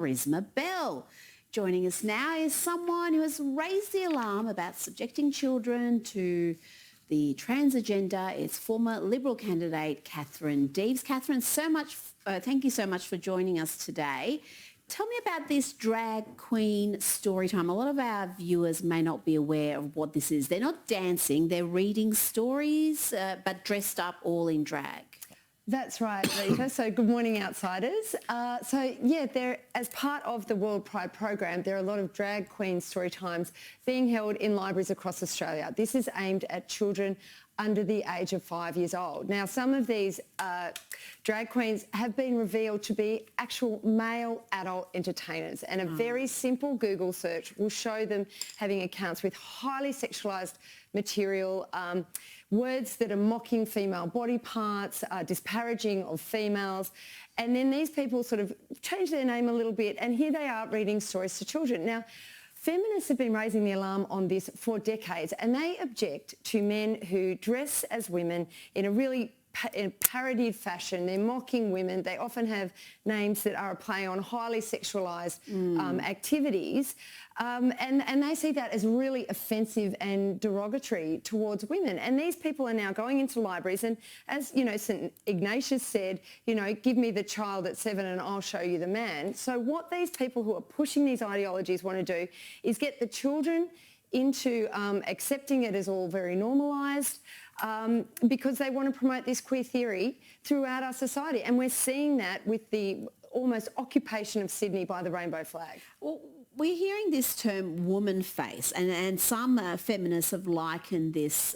Charisma Bell. Joining us now is someone who has raised the alarm about subjecting children to the trans agenda. It's former Liberal candidate Katherine Deves. Katherine, thank you so much for joining us today. Tell me about this drag queen story time. A lot of our viewers may not be aware of what this is. They're not dancing, they're reading stories, but dressed up all in drag. That's right, Rita. So good morning, outsiders. There, as part of the World Pride program, there are a lot of drag queen story times being held in libraries across Australia. This is aimed at children under the age of 5 years old. Now, some of these drag queens have been revealed to be actual male adult entertainers, and a very simple Google search will show them having accounts with highly sexualised material, words that are mocking female body parts, disparaging of females, and then these people sort of change their name a little bit, and here they are reading stories to children. Now, feminists have been raising the alarm on this for decades, and they object to men who dress as women in a really parodied fashion. They're mocking women. They often have names that are a play on highly sexualised activities, and they see that as really offensive and derogatory towards women. And these people are now going into libraries, and as you know, St Ignatius said, you know, give me the child at 7 and I'll show you the man. So what these people who are pushing these ideologies want to do is get the children into accepting it as all very normalised, because they want to promote this queer theory throughout our society. And we're seeing that with the almost occupation of Sydney by the rainbow flag. Well, we're hearing this term woman face, and some feminists have likened this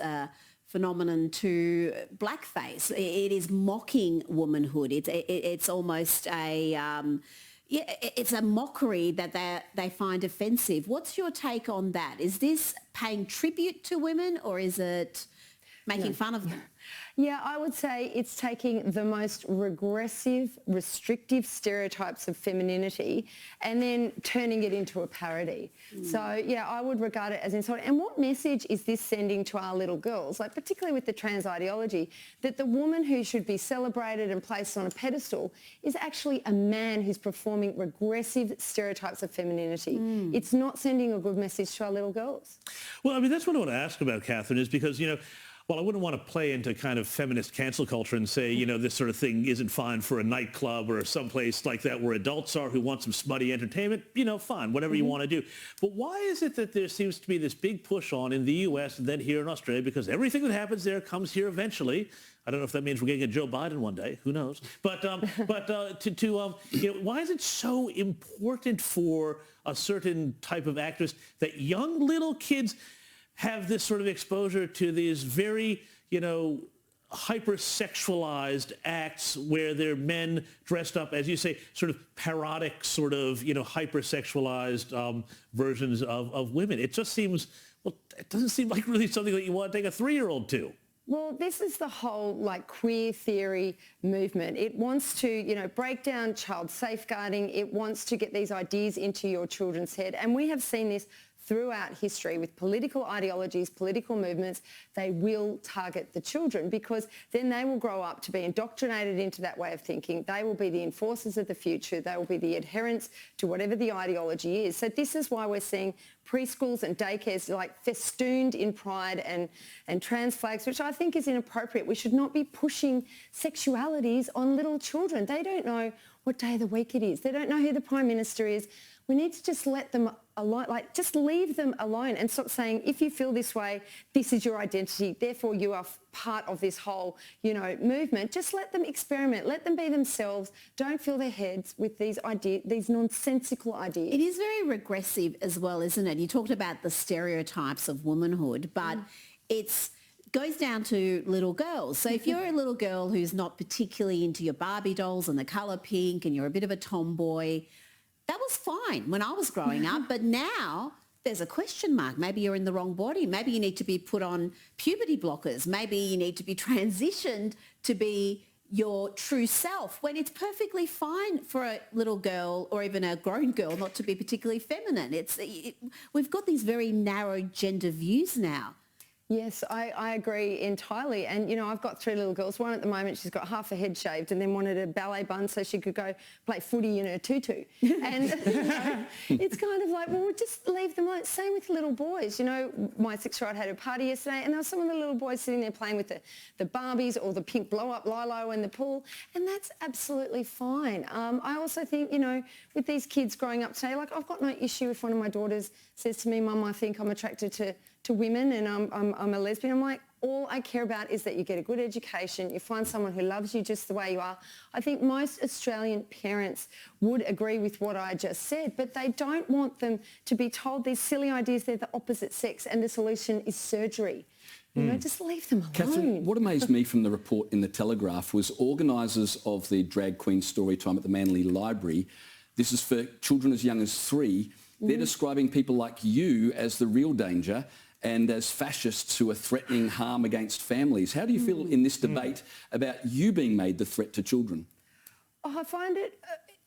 phenomenon to blackface. It is mocking womanhood. It's almost a... it's a mockery that they find offensive. What's your take on that? Is this paying tribute to women, or is it making fun of them? Yeah, I would say it's taking the most regressive, restrictive stereotypes of femininity and then turning it into a parody. So, yeah, I would regard it as insulting. And what message is this sending to our little girls, like particularly with the trans ideology, that the woman who should be celebrated and placed on a pedestal is actually a man who's performing regressive stereotypes of femininity? It's not sending a good message to our little girls. Well, I mean, that's what I want to ask about, Katherine, is because, you know, well, I wouldn't want to play into kind of feminist cancel culture and say, you know, this sort of thing isn't fine for a nightclub or someplace like that where adults are who want some smutty entertainment. You know, fine, whatever you want to do. But why is it that there seems to be this big push on in the U.S. and then here in Australia? Because everything that happens there comes here eventually. I don't know if that means we're getting a Joe Biden one day. Who knows? But you know, why is it so important for a certain type of actress that young little kids have this sort of exposure to these very, you know, hypersexualized acts where they're men dressed up, as you say, sort of parodic, sort of, you know, hypersexualized versions of women? It just seems, well, it doesn't seem like really something that you want to take a 3-year-old to. Well, this is the whole, like, queer theory movement. It wants to, you know, break down child safeguarding. It wants to get these ideas into your children's head. And we have seen this throughout history with political ideologies, political movements. They will target the children because then they will grow up to be indoctrinated into that way of thinking. They will be the enforcers of the future. They will be the adherents to whatever the ideology is. So this is why we're seeing preschools and daycares like festooned in pride and trans flags, which I think is inappropriate. We should not be pushing sexualities on little children. They don't know what day of the week it is. They don't know who the Prime Minister is. We need to just let them alone, like just leave them alone and stop saying, if you feel this way, this is your identity, therefore you are part of this whole, you know, movement. Just let them experiment, let them be themselves. Don't fill their heads with these ideas, these nonsensical ideas. It is very regressive as well, isn't it? You talked about the stereotypes of womanhood, but it's goes down to little girls. So if you're a little girl who's not particularly into your Barbie dolls and the colour pink and you're a bit of a tomboy, that was fine when I was growing up, but now there's a question mark. Maybe you're in the wrong body. Maybe you need to be put on puberty blockers. Maybe you need to be transitioned to be your true self, when it's perfectly fine for a little girl or even a grown girl not to be particularly feminine. We've got these very narrow gender views now. Yes, I agree entirely. And, you know, I've got 3 little girls. One at the moment, she's got half her head shaved and then wanted a ballet bun so she could go play footy in her tutu. And you know, it's kind of like, well, we'll just leave them alone. Same with little boys. You know, my 6-year-old had a party yesterday and there were some of the little boys sitting there playing with the Barbies or the pink blow-up Lilo in the pool. And that's absolutely fine. I also think, you know, with these kids growing up today, like I've got no issue if one of my daughters says to me, Mum, I think I'm attracted to women and I'm a lesbian. I'm like, all I care about is that you get a good education, you find someone who loves you just the way you are. I think most Australian parents would agree with what I just said, but they don't want them to be told these silly ideas they're the opposite sex and the solution is surgery. You know, just leave them alone. Catherine, what amazed me from the report in The Telegraph was organisers of the Drag Queen Storytime at the Manly Library, this is for children as young as 3, they're describing people like you as the real danger and as fascists who are threatening harm against families. How do you feel in this debate about you being made the threat to children? Oh, I find it,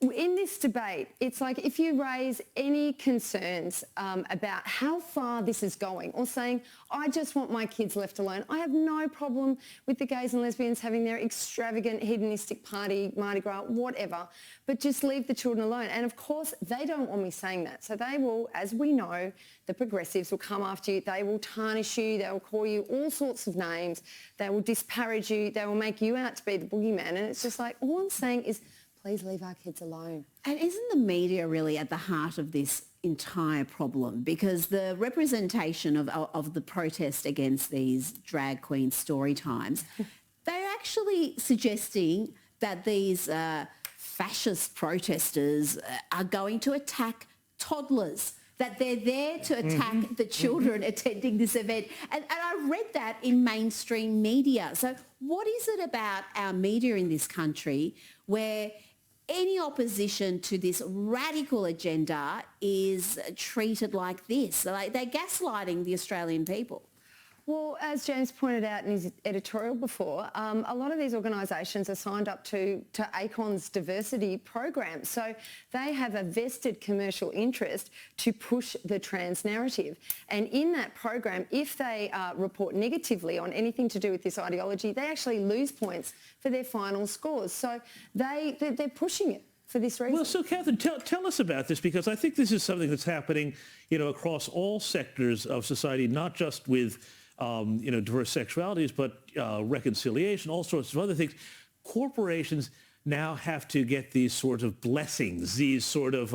in this debate, it's like if you raise any concerns about how far this is going or saying, I just want my kids left alone, I have no problem with the gays and lesbians having their extravagant hedonistic party, Mardi Gras, whatever, but just leave the children alone. And of course, they don't want me saying that. So they will, as we know, the progressives will come after you, they will tarnish you, they will call you all sorts of names, they will disparage you, they will make you out to be the boogeyman. And it's just like, all I'm saying is, please leave our kids alone. And isn't the media really at the heart of this entire problem? Because the representation of the protest against these drag queen story times, they're actually suggesting that these fascist protesters are going to attack toddlers, that they're there to attack the children attending this event. And I read that in mainstream media. So what is it about our media in this country where any opposition to this radical agenda is treated like this? Like they're gaslighting the Australian people. Well, as James pointed out in his editorial before, a lot of these organisations are signed up to ACON's diversity program. So they have a vested commercial interest to push the trans narrative. And in that program, if they report negatively on anything to do with this ideology, they actually lose points for their final scores. So they're pushing it for this reason. Well, so Catherine, tell us about this, because I think this is something that's happening, you know, across all sectors of society, not just with you know, diverse sexualities, but reconciliation, all sorts of other things. Corporations now have to get these sort of blessings, these sort of,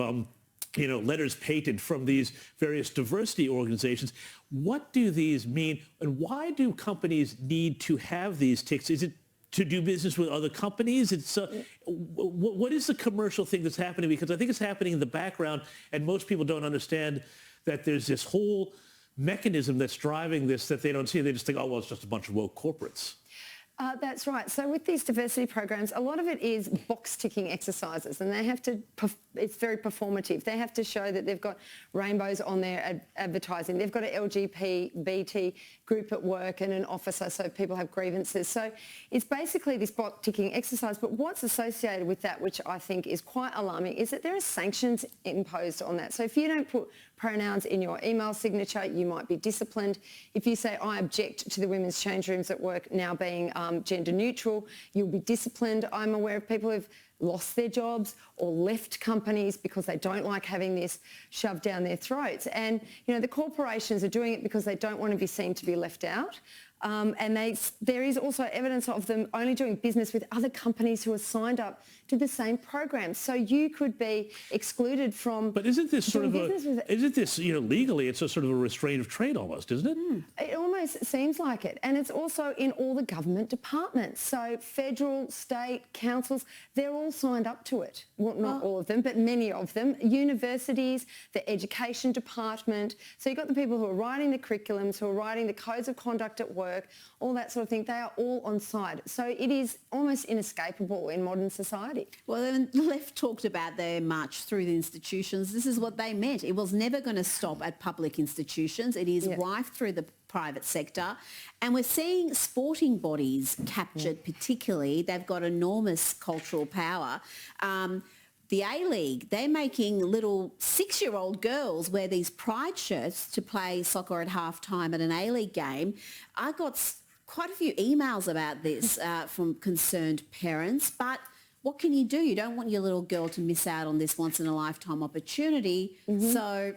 you know, letters patent from these various diversity organizations. What do these mean, and why do companies need to have these ticks? Is it to do business with other companies? It's what is the commercial thing that's happening? Because I think it's happening in the background, and most people don't understand that there's this whole mechanism that's driving this that they don't see. They just think, oh, well, it's just a bunch of woke corporates. That's right. So with these diversity programs, a lot of it is box-ticking exercises, and they have to, it's very performative. They have to show that they've got rainbows on their advertising. They've got an LGBT group at work and an officer, so people have grievances. So it's basically this box-ticking exercise, but what's associated with that, which I think is quite alarming, is that there are sanctions imposed on that. So if you don't put pronouns in your email signature, you might be disciplined. If you say, I object to the women's change rooms at work now being gender neutral, you'll be disciplined. I'm aware of people who've lost their jobs or left companies because they don't like having this shoved down their throats. And, you know, the corporations are doing it because they don't want to be seen to be left out. And there is also evidence of them only doing business with other companies who are signed up to the same program. So you could be excluded from. But isn't this sort of isn't this, you know, legally it's a sort of a restraint of trade almost, isn't it? It almost seems like it. And it's also in all the government departments. So federal, state, councils, they're all signed up to it. Well, not all of them, but many of them. Universities, the education department. So you've got the people who are writing the curriculums, who are writing the codes of conduct at work, all that sort of thing. They are all on side. So it is almost inescapable in modern society. Well, when the left talked about their march through the institutions, this is what they meant. It was never going to stop at public institutions. It is rife through the private sector. And we're seeing sporting bodies captured particularly. They've got enormous cultural power. the A-League, they're making little 6-year-old girls wear these pride shirts to play soccer at halftime at an A-League game. I got quite a few emails about this from concerned parents, but what can you do? You don't want your little girl to miss out on this once-in-a-lifetime opportunity, so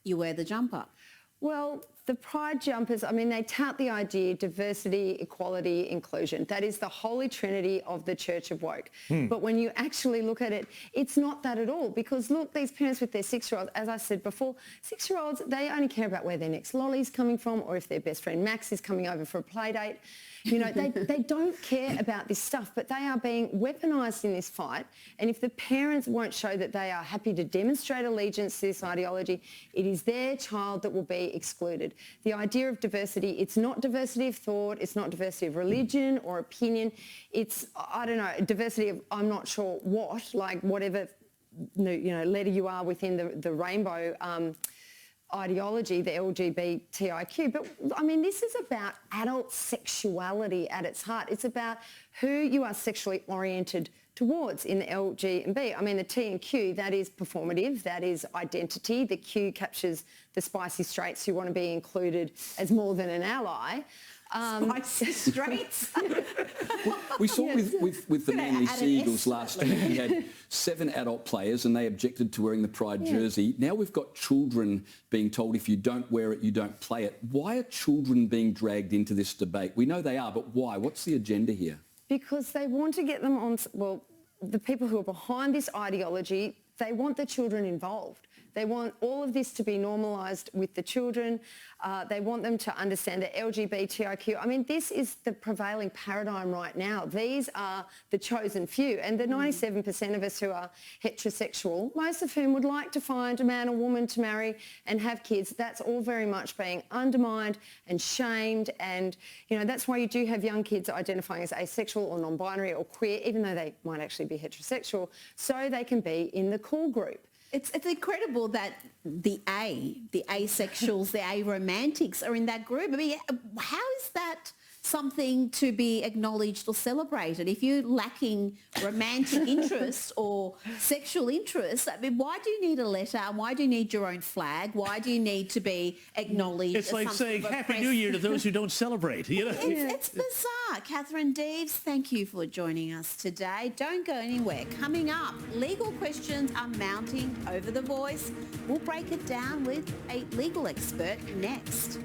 you wear the jumper. Well, the pride jumpers, I mean, they tout the idea diversity, equality, inclusion. That is the holy trinity of the Church of Woke. But when you actually look at it, it's not that at all. Because look, these parents with their 6-year-olds, as I said before, 6-year-olds, they only care about where their next lolly's coming from or if their best friend Max is coming over for a play date. You know, they don't care about this stuff, but they are being weaponised in this fight. And if the parents won't show that they are happy to demonstrate allegiance to this ideology, it is their child that will be excluded. The idea of diversity, it's not diversity of thought, it's not diversity of religion or opinion. It's, I don't know, diversity of I'm not sure what, like whatever, you know, letter you are within the rainbow ideology, the LGBTIQ. But I mean, this is about adult sexuality at its heart. It's about who you are sexually oriented towards in the L, G and B. I mean, the T and Q, that is performative, that is identity. The Q captures the spicy straights who want to be included as more than an ally. Spicy straights. We saw with the Manly Seagulls last year, we had 7 adult players and they objected to wearing the Pride jersey. Now we've got children being told if you don't wear it, you don't play it. Why are children being dragged into this debate? We know they are, but why? What's the agenda here? Because they want to get them on, well, the people who are behind this ideology, they want the children involved. They want all of this to be normalised with the children. They want them to understand the LGBTIQ. I mean, this is the prevailing paradigm right now. These are the chosen few. And the 97% of us who are heterosexual, most of whom would like to find a man or woman to marry and have kids, that's all very much being undermined and shamed. And, you know, that's why you do have young kids identifying as asexual or non-binary or queer, even though they might actually be heterosexual, so they can be in the cool group. It's incredible that the asexuals, the aromantics are in that group. I mean, how is that something to be acknowledged or celebrated? If you're lacking romantic interest or sexual interest, I mean, why do you need a letter? Why do you need your own flag? Why do you need to be acknowledged? It's like saying Happy New Year to those who don't celebrate. You know? It's bizarre. Catherine Deves, thank you for joining us today. Don't go anywhere. Coming up, legal questions are mounting over The Voice. We'll break it down with a legal expert next.